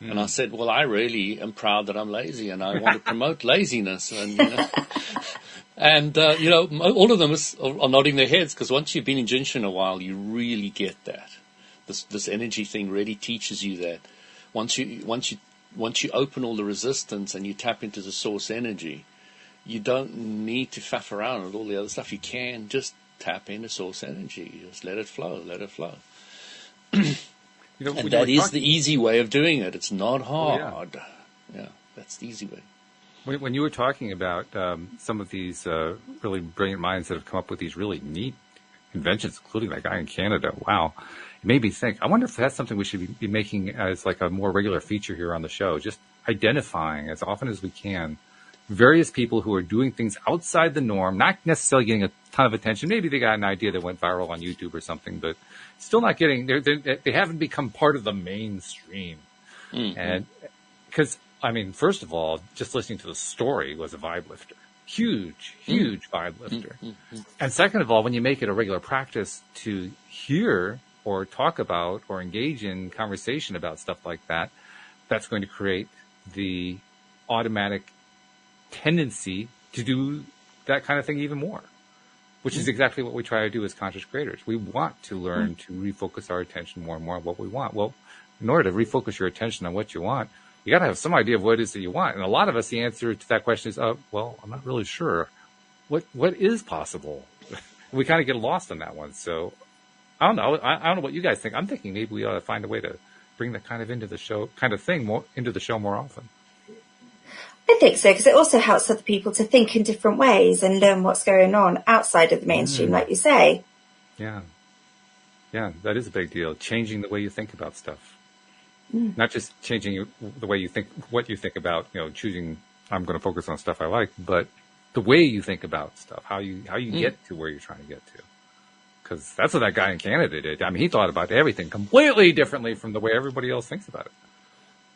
And I said, well, I really am proud that I'm lazy, and I want to promote laziness. And, all of them are nodding their heads, because once you've been in Jinshin a while, you really get that. This energy thing really teaches you that. Once you open all the resistance and you tap into the source energy, you don't need to faff around with all the other stuff. You can just tap into source energy. Just let it flow. And that is the easy way of doing it. It's not hard. Yeah, that's the easy way. When you were talking about some of these really brilliant minds that have come up with these really neat inventions, including that guy in Canada, wow, it made me think, I wonder if that's something we should be making as like a more regular feature here on the show, just identifying as often as we can various people who are doing things outside the norm, not necessarily getting a ton of attention. Maybe they got an idea that went viral on YouTube or something, but still not getting, they haven't become part of the mainstream. And because, I mean, first of all, just listening to the story was a vibe lifter. Huge vibe lifter. And second of all, when you make it a regular practice to hear or talk about or engage in conversation about stuff like that, that's going to create the automatic tendency to do that kind of thing even more, which is exactly what we try to do as conscious creators. We want to learn to refocus our attention more and more on what we want. Well, in order to refocus your attention on what you want, you got to have some idea of what it is that you want. And a lot of us, the answer to that question is, well, I'm not really sure. What is possible? We kind of get lost on that one. So I don't know. I don't know what you guys think. I'm thinking maybe we ought to find a way to bring that kind of into the show, more into the show more often. I think so, because it also helps other people to think in different ways and learn what's going on outside of the mainstream, like you say. Yeah, that is a big deal. Changing the way you think about stuff. Not just changing the way you think, what you think about, choosing, I'm going to focus on stuff I like, but the way you think about stuff, how you get to where you're trying to get to. Because that's what that guy in Canada did. I mean, he thought about everything completely differently from the way everybody else thinks about it.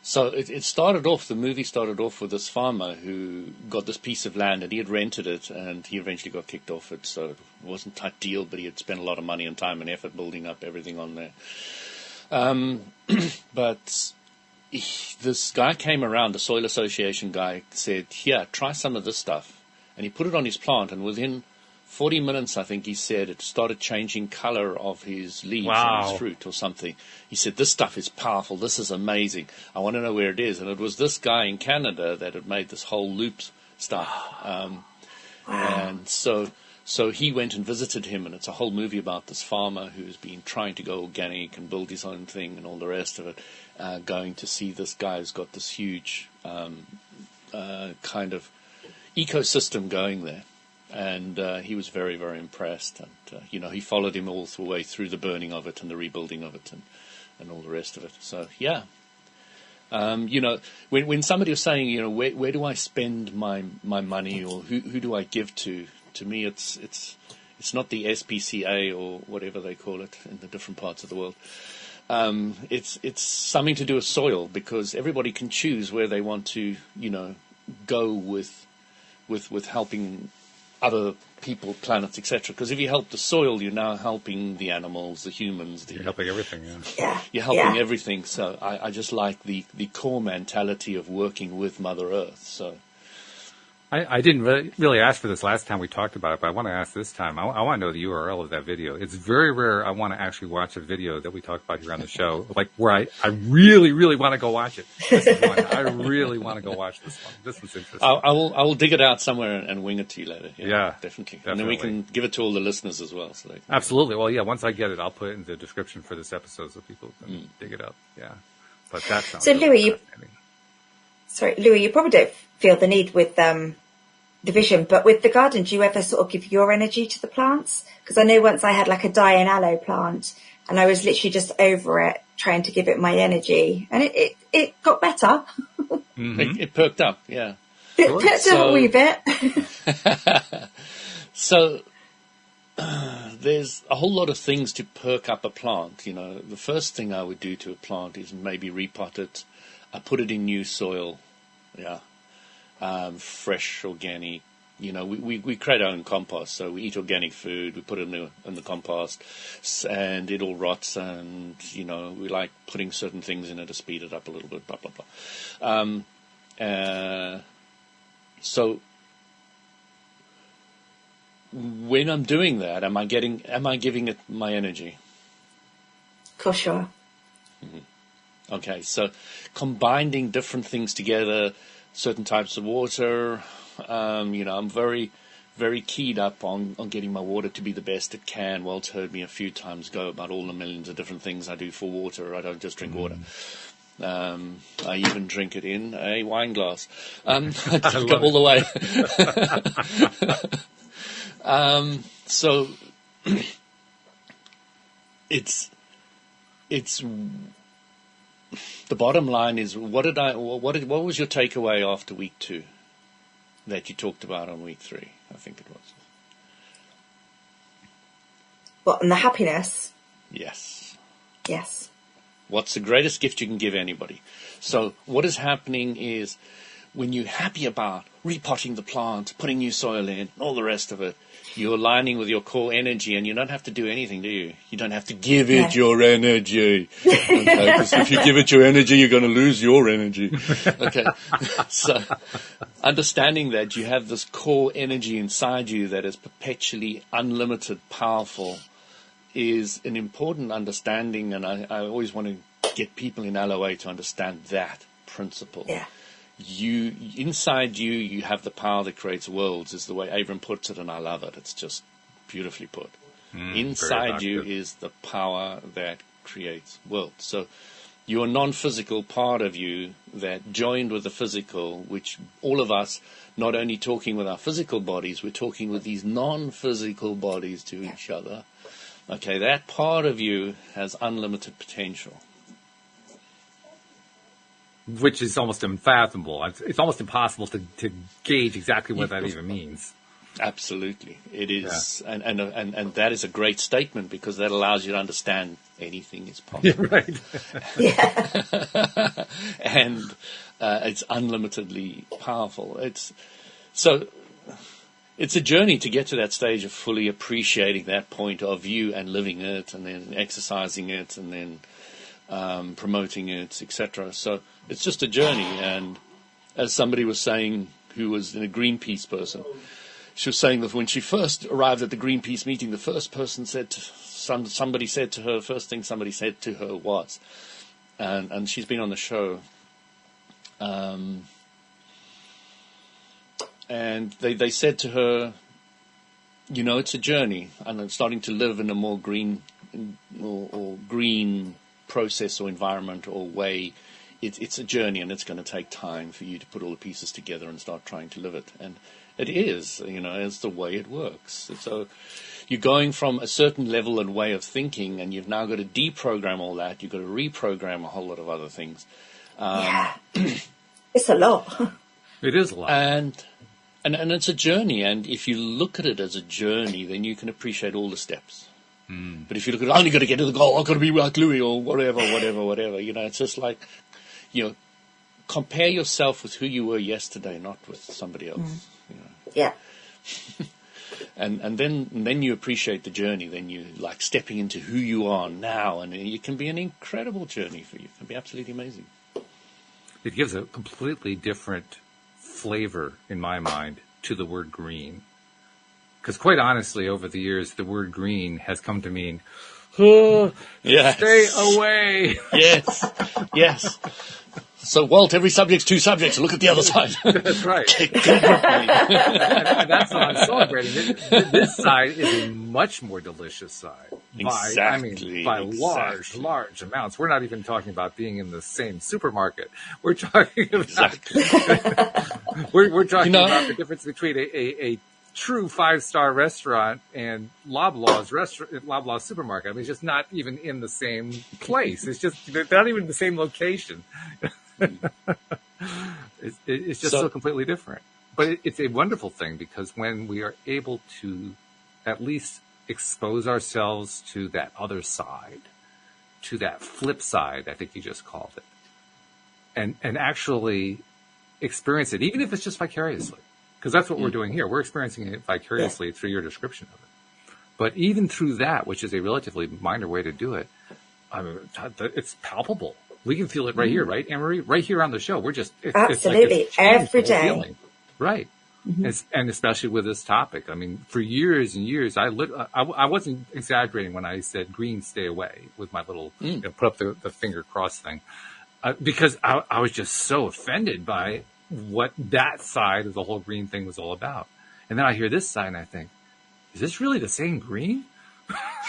So it started off, the movie started off with this farmer who got this piece of land and he had rented it and he eventually got kicked off it. So it wasn't ideal, but he had spent a lot of money and time and effort building up everything on there. But this guy came around, the soil association guy said, here, try some of this stuff. And he put it on his plant and within 40 minutes, I think he said, it started changing color of his leaves and his fruit or something. He said, this stuff is powerful. This is amazing. I want to know where it is. And it was this guy in Canada that had made this whole loop stuff. And so he went and visited him, and it's a whole movie about this farmer who's been trying to go organic and build his own thing and all the rest of it, going to see this guy who's got this huge kind of ecosystem going there. And he was very, very impressed. And, he followed him all the way through the burning of it and the rebuilding of it and all the rest of it. So, yeah. When somebody was saying, where do I spend my money or who do I give to me, it's not the SPCA or whatever they call it in the different parts of the world. It's something to do with soil, because everybody can choose where they want to, go with helping other people, planets, etc. Because if you help the soil, you're now helping the animals, the humans. You're helping everything, yeah. You're helping everything. So I just like the core mentality of working with Mother Earth. So I didn't really ask for this last time we talked about it, but I want to ask this time. I want to know the URL of that video. It's very rare I want to actually watch a video that we talk about here on the show, like where I really, really want to go watch it. This is one. I really want to go watch this one. This is interesting. I will dig it out somewhere and wing it to you later. Yeah, definitely. And then we can give it to all the listeners as well. So absolutely. Well, yeah, once I get it, I'll put it in the description for this episode so people can dig it up. Yeah. But that sounds so Louis, you probably don't feel the need with the vision, but with the garden, do you ever sort of give your energy to the plants? Because I know once I had like a dying aloe plant and I was literally just over it, trying to give it my energy, and it got better. Mm-hmm. It perked up, yeah. It perked up a wee bit. So there's a whole lot of things to perk up a plant. The first thing I would do to a plant is maybe repot it. I put it in new soil, fresh, organic. We create our own compost, so we eat organic food. We put it in the compost, and it all rots. And we like putting certain things in it to speed it up a little bit. Blah blah blah. So when I'm doing that, am I giving it my energy? For sure. Mm-hmm. Okay, so combining different things together, certain types of water. I'm very, very keyed up on getting my water to be the best it can. Walt's heard me a few times go about all the millions of different things I do for water. I don't just drink water. I even drink it in a wine glass. I drink it all the way. So it's the bottom line is, what was your takeaway after week 2 that you talked about on week 3? I think it was. What, and the happiness? Yes. Yes. What's the greatest gift you can give anybody? So what is happening is, when you're happy about repotting the plant, putting new soil in, all the rest of it, you're aligning with your core energy, and you don't have to do anything, do you? You don't have to give it your energy. Okay, because if you give it your energy, you're going to lose your energy. Okay, so understanding that you have this core energy inside you that is perpetually unlimited, powerful, is an important understanding, and I always want to get people in LOA to understand that principle. Yeah. Inside you have the power that creates worlds, is the way Abram puts it, and I love it. It's just beautifully put. Inside you is the power that creates worlds. So your non-physical part of you that joined with the physical, which all of us, not only talking with our physical bodies, we're talking with these non-physical bodies to each other. Okay, that part of you has unlimited potential. Which is almost unfathomable. It's almost impossible to gauge exactly what that even means. Absolutely, it is, and that is a great statement, because that allows you to understand anything is possible. Right. Yeah. And it's unlimitedly powerful. It's a journey to get to that stage of fully appreciating that point of view and living it, and then exercising it, and then promoting it, etc. So it's just a journey. And as somebody was saying, who was a Greenpeace person, she was saying that when she first arrived at the Greenpeace meeting, the first person said somebody said to her, first thing somebody said to her was, and she's been on the show, and they said to her, it's a journey, and I'm starting to live in a more green or green process or environment or way. It's a journey, and it's going to take time for you to put all the pieces together and start trying to live it. And it is, it's the way it works. So you're going from a certain level and way of thinking, and you've now got to deprogram all that. You've got to reprogram a whole lot of other things. It's a lot. It is a lot. And it's a journey. And if you look at it as a journey, then you can appreciate all the steps. But if you look at it, I only got to get to the goal, I've got to be like Louis or whatever, it's just like, compare yourself with who you were yesterday, not with somebody else. Yeah. And then you appreciate the journey. Then you like stepping into who you are now, and it can be an incredible journey for you. It can be absolutely amazing. It gives a completely different flavor, in my mind, to the word green. Because quite honestly, over the years, the word green has come to mean, stay away. Yes. So, Walt, every subject's two subjects. Look at the other side. That's right. And that's what I'm celebrating. This side is a much more delicious side. By large amounts. We're not even talking about being in the same supermarket. We're talking about we're talking about the difference between a true 5-star restaurant and Loblaws supermarket. I mean, it's just not even in the same place. It's just they're not even in the same location. It's just so completely different. But it's a wonderful thing, because when we are able to at least expose ourselves to that other side, to that flip side, I think you just called it, and actually experience it, even if it's just vicariously, because that's what we're doing here. We're experiencing it vicariously through your description of it. But even through that, which is a relatively minor way to do it, I mean, it's palpable. We can feel it right here, right, Anne-Marie? Right here on the show. We're just... Absolutely. It's like every day. Feeling. Right. And especially with this topic. I mean, for years and years, I wasn't exaggerating when I said green, stay away, with my little put up the finger cross thing. Because I was just so offended by what that side of the whole green thing was all about. And then I hear this side and I think, is this really the same green?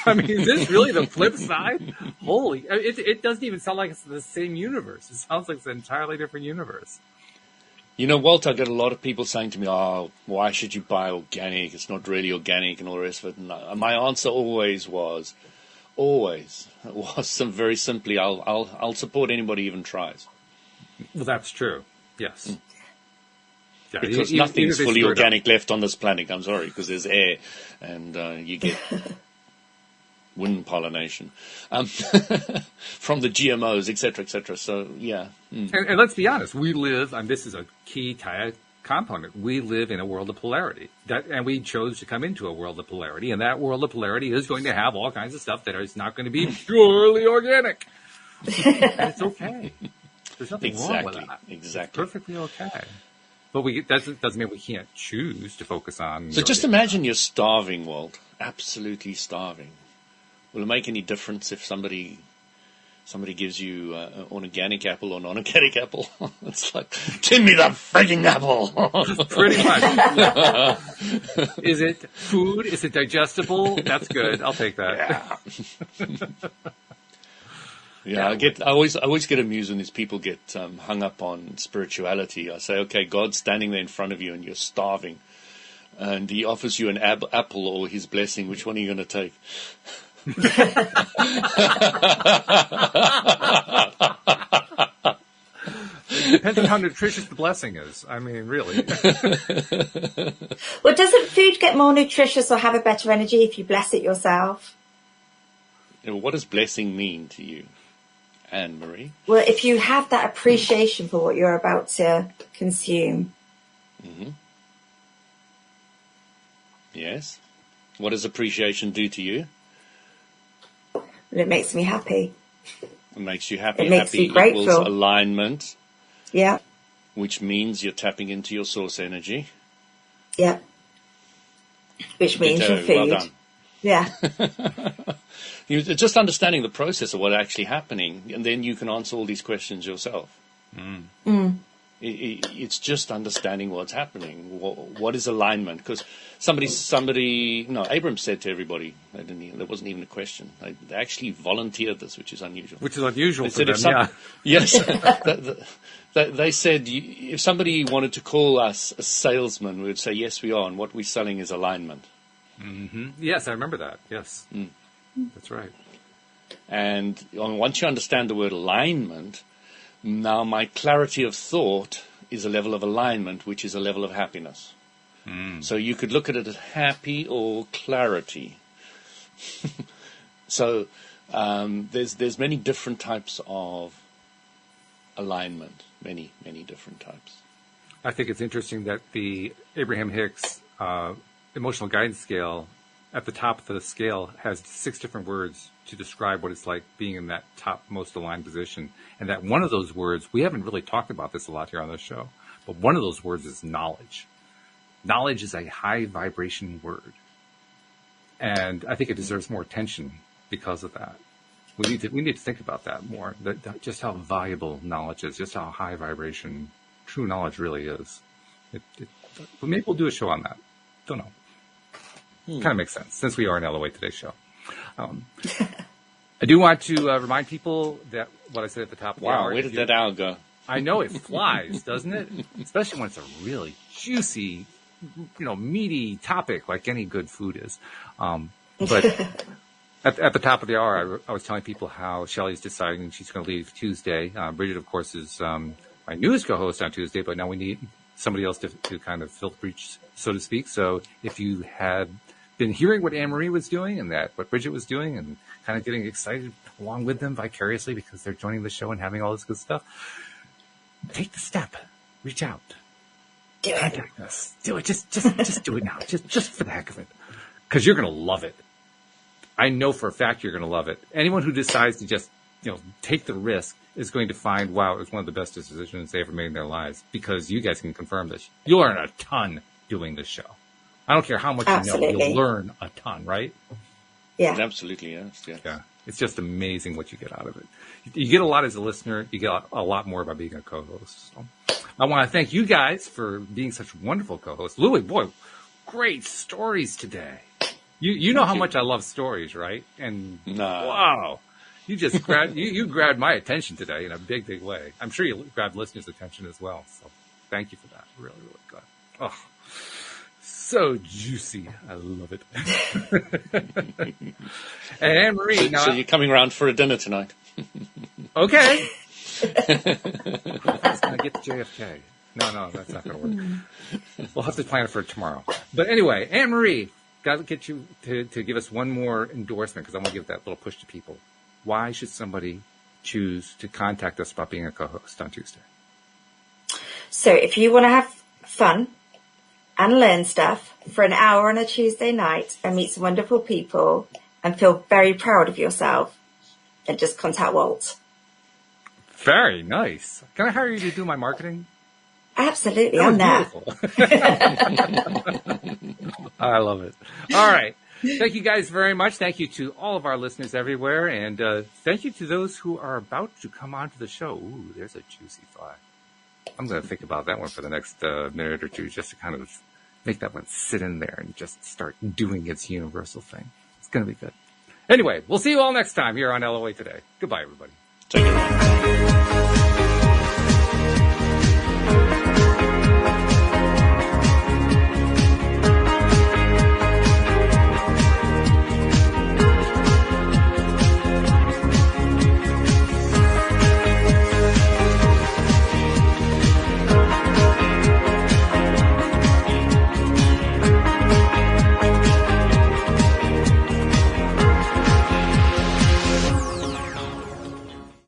I mean, is this really the flip side? Holy, it doesn't even sound like it's the same universe. It sounds like it's an entirely different universe. Walt, I get a lot of people saying to me, why should you buy organic? It's not really organic and all the rest of it. And my answer always was very simply, I'll support anybody who even tries. Well, that's true. Yes. Yeah, because nothing's fully organic left on this planet. I'm sorry, because there's air and you get wind pollination from the GMOs, etc., etc. So, yeah. And let's be honest, we live, and this is a key component, we live in a world of polarity. And we chose to come into a world of polarity, and that world of polarity is going to have all kinds of stuff that is not going to be purely organic. And it's okay. There's nothing wrong with that. Exactly. It's perfectly okay. But that doesn't mean we can't choose to focus on... So just imagine you're starving, Walt. Absolutely starving. Will it make any difference if somebody gives you an organic apple or non-organic apple? It's like, give me the frigging apple! Pretty much. Is it food? Is it digestible? That's good. I'll take that. Yeah. I always get amused when these people get hung up on spirituality. I say, okay, God's standing there in front of you and you're starving, and He offers you an apple or His blessing. Which one are you going to take? depends on how nutritious the blessing is. I mean, really. Well, doesn't food get more nutritious or have a better energy if you bless it yourself? What does blessing mean to you, Anne-Marie? Well, if you have that appreciation for what you're about to consume. Mm-hmm. Yes. What does appreciation do to you? Well, it makes me happy. It makes you happy. It makes Happy me grateful. equals alignment. Yeah. Which means you're tapping into your source energy. Yeah. Which means your food. Well done. Yeah. You're just understanding the process of what's actually happening, and then you can answer all these questions yourself. It's just understanding what's happening. What is alignment? Because Abram said to everybody, there wasn't even a question. They actually volunteered this, which is unusual. Which is unusual for them, Yes. They said if somebody wanted to call us a salesman, we would say, yes, we are, and what we're selling is alignment. Mm-hmm. Yes, I remember that. Yes. That's right. And once you understand the word alignment, now my clarity of thought is a level of alignment, which is a level of happiness. So you could look at it as happy or clarity. So there's many different types of alignment, many different types. I think it's interesting that the Abraham Hicks emotional guidance scale, at the top of the scale, has 6 different words to describe what it's like being in that top most aligned position. And that one of those words, we haven't really talked about this a lot here on the show, but one of those words is knowledge. Knowledge is a high vibration word. And I think it deserves more attention because of that. We need to think about that more, that just how valuable knowledge is, just how high vibration true knowledge really is. But maybe we'll do a show on that. Don't know. Kind of makes sense, since we are an LOA Today show. I do want to remind people that what I said at the top of the hour. Wow, where did that hour go? I know it flies, doesn't it? Especially when it's a really juicy, meaty topic like any good food is. But at the top of the hour, I was telling people how Shelley's deciding she's going to leave Tuesday. Bridget, of course, is my newest co-host on Tuesday, but now we need somebody else to kind of fill the breach, so to speak. So if you had been hearing what Anne-Marie was doing and what Bridget was doing and kind of getting excited along with them vicariously because they're joining the show and having all this good stuff, take the step. Reach out. Do it. Contact us. Do it. Just do it now. Just for the heck of it. Because you're going to love it. I know for a fact you're going to love it. Anyone who decides to just, take the risk is going to find, wow, it was one of the best decisions they ever made in their lives, because you guys can confirm this. You'll learn a ton doing this show. I don't care how much Absolutely. you know, you'll learn a ton, right? Yeah. Absolutely, yes. Yeah. It's just amazing what you get out of it. You get a lot as a listener. You get a lot more by being a co-host. So I want to thank you guys for being such wonderful co-hosts. Louis, boy, great stories today. You know how much I love stories, right? And wow, you just grabbed you grabbed my attention today in a big way. I'm sure you grabbed listeners' attention as well. So thank you for that. Really, really good. Oh, so juicy. I love it. And Anne-Marie, so you're coming around for a dinner tonight? Okay. I was going to get to JFK. No, that's not going to work. We'll have to plan it for tomorrow. But anyway, Anne-Marie, got to get you to give us one more endorsement, because I want to give that little push to people. Why should somebody choose to contact us about being a co-host on Tuesday? So if you want to have fun and learn stuff for an hour on a Tuesday night and meet some wonderful people and feel very proud of yourself, then just contact Walt. Very nice. Can I hire you to do my marketing? Absolutely, I'm there. I love it. All right. Thank you guys very much. Thank you to all of our listeners everywhere. And thank you to those who are about to come onto the show. Ooh, there's a juicy thought. I'm going to think about that one for the next minute or two, just to kind of make that one sit in there and just start doing its universal thing. It's going to be good. Anyway, we'll see you all next time here on LOA Today. Goodbye, everybody. Take care.